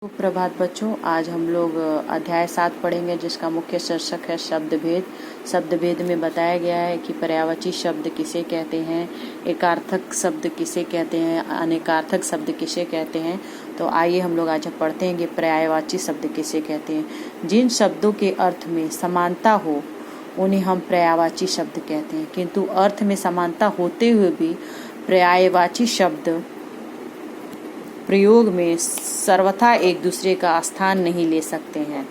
सुप्रभात बच्चों, आज हम लोग अध्याय 7 पढ़ेंगे जिसका मुख्य शीर्षक है शब्दभेद। शब्दभेद में बताया गया है कि पर्यायवाची शब्द किसे कहते हैं, एकार्थक शब्द किसे कहते हैं, अनेकार्थक शब्द किसे कहते हैं। तो आइए हम लोग आज पढ़ते हैं कि पर्यायवाची शब्द किसे कहते हैं। जिन शब्दों के अर्थ में समानता हो उन्हें हम पर्यायवाची शब्द कहते हैं, किंतु अर्थ में समानता होते हुए भी पर्यायवाची शब्द प्रयोग में सर्वथा एक दूसरे का स्थान नहीं ले सकते हैं।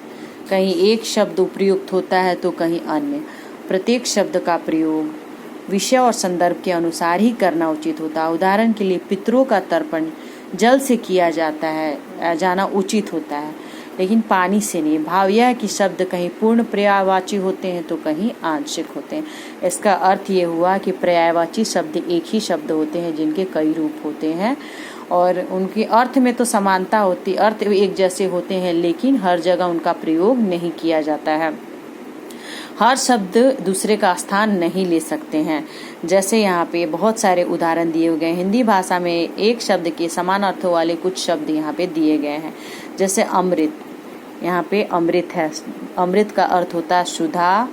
कहीं एक शब्द उपयुक्त होता है तो कहीं अन्य। प्रत्येक शब्द का प्रयोग विषय और संदर्भ के अनुसार ही करना उचित होता है। उदाहरण के लिए पितरों का तर्पण जल से किया जाना उचित होता है, लेकिन पानी से नहीं। भाव यह है कि शब्द कहीं पूर्ण पर्यायवाची होते हैं तो कहीं आंशिक होते हैं। इसका अर्थ ये हुआ कि पर्यायवाची शब्द एक ही शब्द होते हैं जिनके कई रूप होते हैं और उनके अर्थ में तो समानता होती, अर्थ एक जैसे होते हैं, लेकिन हर जगह उनका प्रयोग नहीं किया जाता है। हर शब्द दूसरे का स्थान नहीं ले सकते हैं। जैसे यहाँ पे बहुत सारे उदाहरण दिए गए हैं। हिंदी भाषा में एक शब्द के समान अर्थों वाले कुछ शब्द यहाँ पे दिए गए हैं। जैसे अमृत, यहाँ पे अमृत है। अमृत का अर्थ होता है सुधा,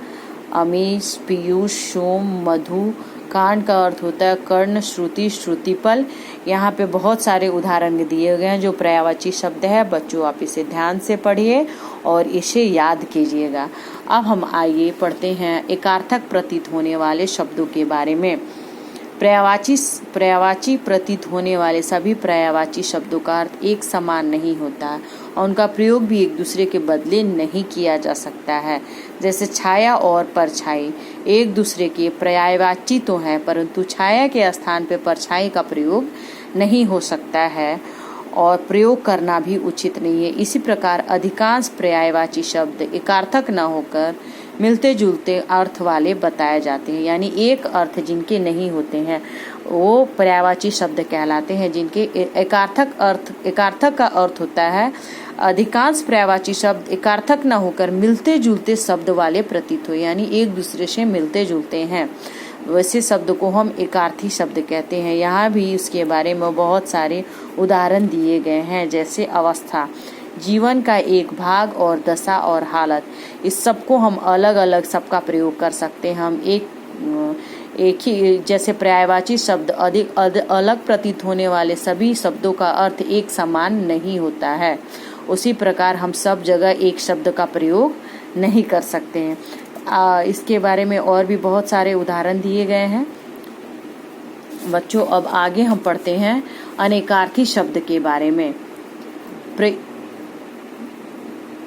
अमीश, पीयूष, सोम, मधु। कांड का अर्थ होता है कर्ण, श्रुति, श्रुतिपल। यहाँ पे बहुत सारे उदाहरण दिए गए हैं जो पर्यायवाची शब्द है। बच्चों, आप इसे ध्यान से पढ़िए और इसे याद कीजिएगा। अब हम आइए पढ़ते हैं एकार्थक प्रतीत होने वाले शब्दों के बारे में। पर्यायवाची प्रतीत होने वाले सभी पर्यायवाची शब्दों का अर्थ एक समान नहीं होता है और उनका प्रयोग भी एक दूसरे के बदले नहीं किया जा सकता है। जैसे छाया और परछाई एक दूसरे के पर्यायवाची तो हैं, परंतु छाया के स्थान पर परछाई का प्रयोग नहीं हो सकता है और प्रयोग करना भी उचित नहीं है। इसी प्रकार अधिकांश पर्यायवाची शब्द एकार्थक न होकर मिलते जुलते अर्थ वाले बताए जाते हैं, यानी एक अर्थ जिनके नहीं होते हैं वो पर्यायवाची शब्द कहलाते हैं। जिनके एकार्थक का अर्थ होता है अधिकांश पर्यायवाची शब्द एकार्थक न होकर मिलते जुलते शब्द वाले प्रतीत हो, यानी एक दूसरे से मिलते जुलते हैं, वैसे शब्द को हम एकार्थी शब्द कहते हैं। यहाँ भी इसके बारे में बहुत सारे उदाहरण दिए गए हैं। जैसे अवस्था, जीवन का एक भाग, और दशा और हालत। इस सब को हम अलग अलग सबका प्रयोग कर सकते हैं। हम एक ही जैसे पर्यायवाची शब्द अधिक अलग प्रतीत होने वाले सभी शब्दों का अर्थ एक समान नहीं होता है। उसी प्रकार हम सब जगह एक शब्द का प्रयोग नहीं कर सकते हैं। इसके बारे में और भी बहुत सारे उदाहरण दिए गए हैं। बच्चों, अब आगे हम पढ़ते हैं अनेकार्थी शब्द के बारे में।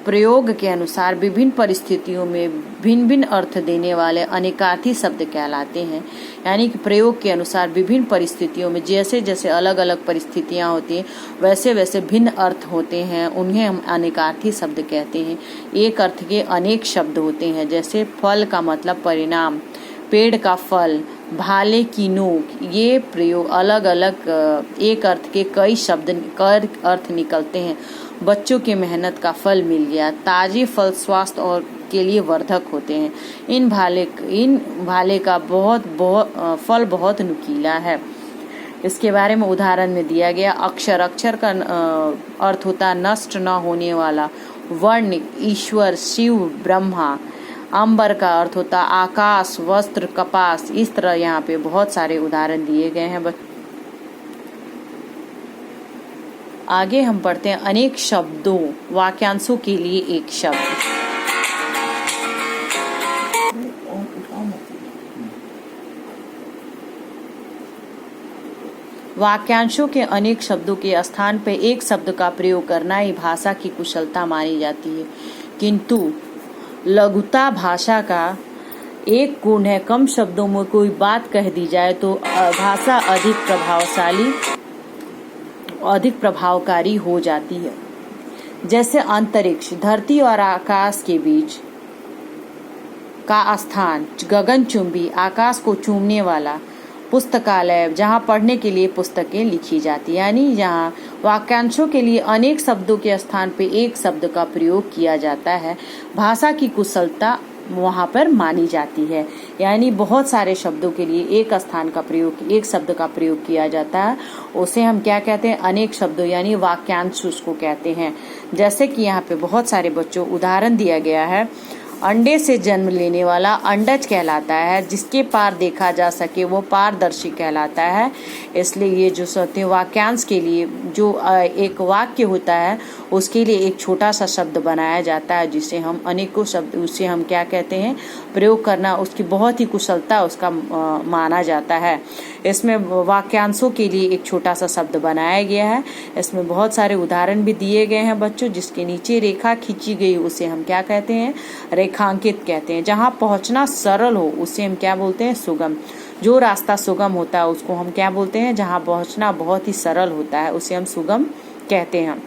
प्रयोग के अनुसार विभिन्न परिस्थितियों में भिन्न भिन्न अर्थ देने वाले अनेकार्थी शब्द कहलाते हैं। यानी कि प्रयोग के अनुसार विभिन्न परिस्थितियों में जैसे जैसे अलग अलग परिस्थितियां होती हैं वैसे वैसे भिन्न अर्थ होते हैं, उन्हें हम अनेकार्थी शब्द कहते हैं। एक अर्थ के अनेक शब्द होते हैं। जैसे फल का मतलब परिणाम, पेड़ का फल, भाले की नोक। ये प्रयोग अलग अलग एक अर्थ के कई शब्द अर्थ निकलते हैं। बच्चों की मेहनत का फल मिल गया। ताजे फल स्वास्थ्य और के लिए वर्धक होते हैं। इन भाले का फल बहुत नुकीला है। इसके बारे में उदाहरण में दिया गया। अक्षर का अर्थ होता है नष्ट न होने वाला। वर्ण, ईश्वर, शिव, ब्रह्मा। अंबर का अर्थ होता आकाश, वस्त्र, कपास। इस तरह यहाँ पे बहुत सारे उदाहरण दिए गए हैं। आगे हम पढ़ते हैं अनेक शब्दों, वाक्यांशों के लिए एक शब्द। वाक्यांशों के अनेक शब्दों के स्थान पर एक शब्द का प्रयोग करना ही भाषा की कुशलता मानी जाती है, किंतु लघुता भाषा का एक गुण है। कम शब्दों में कोई बात कह दी जाए तो भाषा अधिक प्रभावकारी हो जाती है। जैसे अंतरिक्ष, धरती और आकाश के बीच का स्थान। गगनचुंबी, आकाश को चूमने वाला। पुस्तकालय, जहाँ पढ़ने के लिए पुस्तकें लिखी जाती, यानी जहाँ वाक्यांशों के लिए अनेक शब्दों के स्थान पे एक शब्द का प्रयोग किया जाता है। भाषा की कुशलता वहाँ पर मानी जाती है। यानी बहुत सारे शब्दों के लिए एक स्थान का प्रयोग, एक शब्द का प्रयोग किया जाता है, उसे हम क्या कहते हैं, अनेक शब्दों यानी वाक्यांश उसको कहते हैं। जैसे कि यहाँ पे बहुत सारे बच्चों उदाहरण दिया गया है। अंडे से जन्म लेने वाला अंडज कहलाता है, जिसके पार देखा जा सके वो पारदर्शी कहलाता है। इसलिए ये जो सत्य वाक्यांश के लिए जो एक वाक्य होता है उसके लिए एक छोटा सा शब्द बनाया जाता है, जिसे हम अनेकों शब्द, उसे हम क्या कहते हैं, प्रयोग करना उसकी बहुत ही कुशलता उसका माना जाता है। इसमें वाक्यांशों के लिए एक छोटा सा शब्द बनाया गया है। इसमें बहुत सारे उदाहरण भी दिए गए हैं बच्चों। जिसके नीचे रेखा खींची गई उसे हम क्या कहते हैं, रेखांकित कहते हैं। जहाँ पहुँचना सरल हो उसे हम क्या बोलते हैं, सुगम। जो रास्ता सुगम होता है उसको हम क्या बोलते हैं, जहाँ पहुँचना बहुत ही सरल होता है उसे हम सुगम कहते हैं।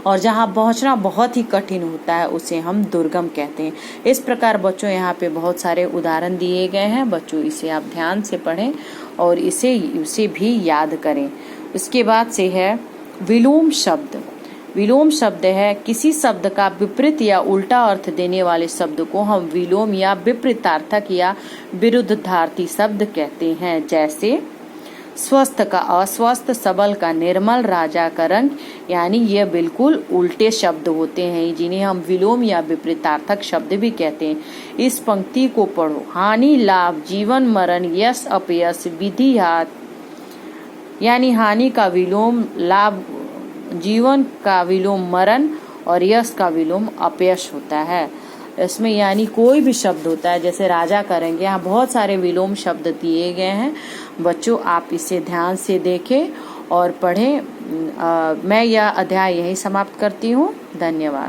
और जहाँ पहुँचना बहुत ही कठिन होता है उसे हम दुर्गम कहते हैं। इस प्रकार बच्चों यहाँ पे बहुत सारे उदाहरण दिए गए हैं। बच्चों इसे आप ध्यान से पढ़ें और इसे भी याद करें। इसके बाद से है विलोम शब्द। विलोम शब्द है किसी शब्द का विपरीत या उल्टा अर्थ देने वाले शब्द को हम विलोम या विपरीतार्थक या विरुद्धार्थी शब्द कहते हैं। जैसे स्वस्थ का अस्वस्थ, सबल का निर्मल, राजा का रंग, यानी ये बिल्कुल उल्टे शब्द होते हैं, जिन्हें हम विलोम या विपरीतार्थक शब्द भी कहते हैं। इस पंक्ति को पढ़ो। हानि लाभ, जीवन मरण, यश अपयश, विधि हाथ, यानी हानि का विलोम लाभ, जीवन का विलोम मरण और यश का विलोम अपयश होता है। इसमें यानी कोई भी शब्द होता है, जैसे राजा करेंगे, यहाँ बहुत सारे विलोम शब्द दिए गए हैं। बच्चों आप इसे ध्यान से देखें और पढ़ें। मैं यह अध्याय यहीं समाप्त करती हूँ। धन्यवाद।